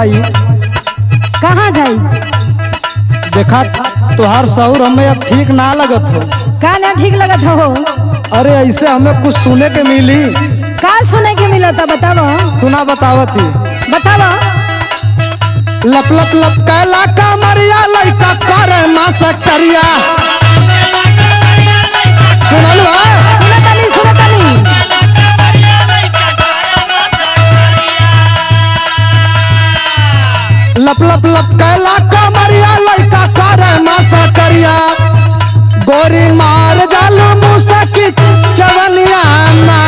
भाई। कहाँ जाई? देखा तुहार शौर हमें अब ठीक ना लगत हो। का ना ठीक लगत हो? अरे ऐसे हमें कुछ सुने के मिली। का सुने के मिलता बतावा? सुना बतावत ही। बतावा। लप लप लप कैला कमरिया लइका करे मासा करिया। सुनल बा? सुना तानी। लप लप लप कैला कमरिया लइका करे मासा करिया। गोरी मार जालू मूसा की चवनिया ना।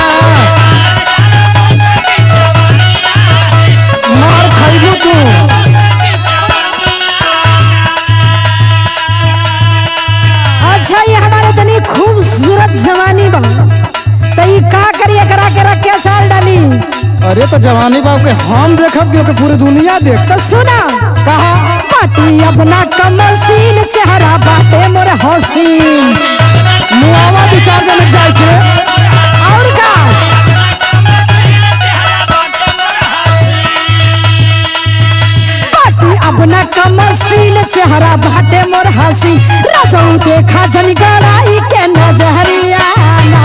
मार खाइबू तू। अच्छा ये हमारे तनी खूबसूरत जवानी बा, तो ये का करिए करा के रख के चाल डाली। अरे तो जवानी बाबू के हम देखब क्योंकि पूरी दुनिया देख। तो सुना कहा पाटी अपना कमसीन चेहरा बाटे मोर हसीन। मुआवा दो चार जन जाए के और का पाटी अपना कमसीन चेहरा बाटे मोर हसीन। राजाऊ देखा जन गड़ाई के नजरिया ना।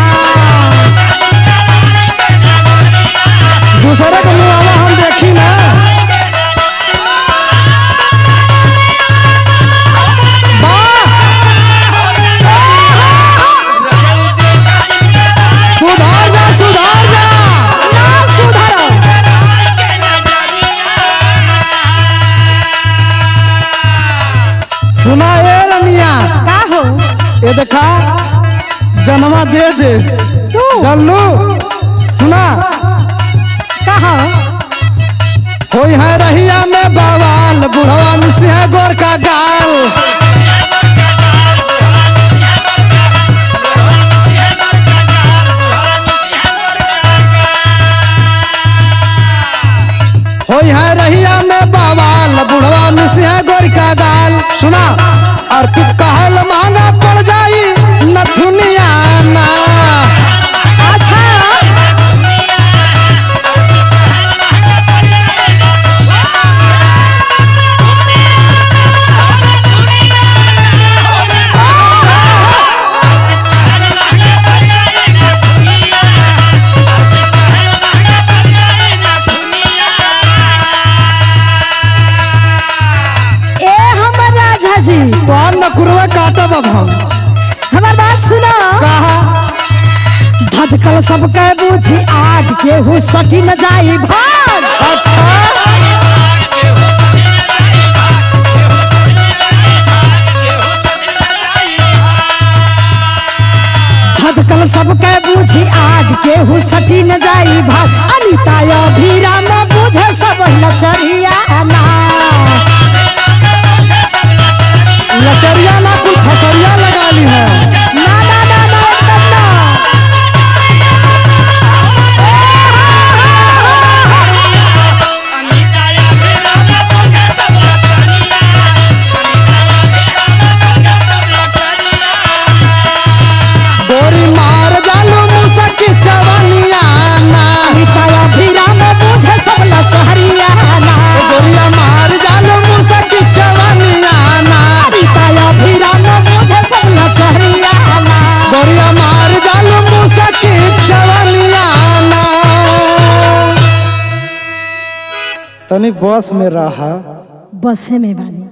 दूसरे को मुआवा हम देखी ना। सुधार जा सुधार जा। ना सुधारो। सुना ए रनिया, का हो ये देखा जन्मा दे दे तू जल्लू। सुना कहा होई है रहिया में बवाल बुढ़वा मिसिया गोर का गाल। होई है रहिया में बवाल बुढ़वा मिसिया गोर का गाल। सुना अर्पित कहल महंगा पड़ जाई नथुनिया ना। अच्छा कौन नकुरवा काटब अब हम। हमार बात सुनो। कहा धधकल सब के बूझी आग केहू सटी न जाई भाग। अच्छा धधकल सब के बूझी आग केहू सटी न जाई भाग। अनिता अभीरा में बुझे सब लचरिया ना। लचरिया ना कुल फसरिया लगा ली है। ना ना ना ना एकदम ना। गोरी मार जालू मूसा की चवनिया ना। अनिता अभीरा में बुझे सब लचरिया ना। गोरिया मार जालू मूसा की चवनिया ना। गोरिया मार जालू मूसा की चवनिया ना। तनी बस में रहा। बसे में बानी।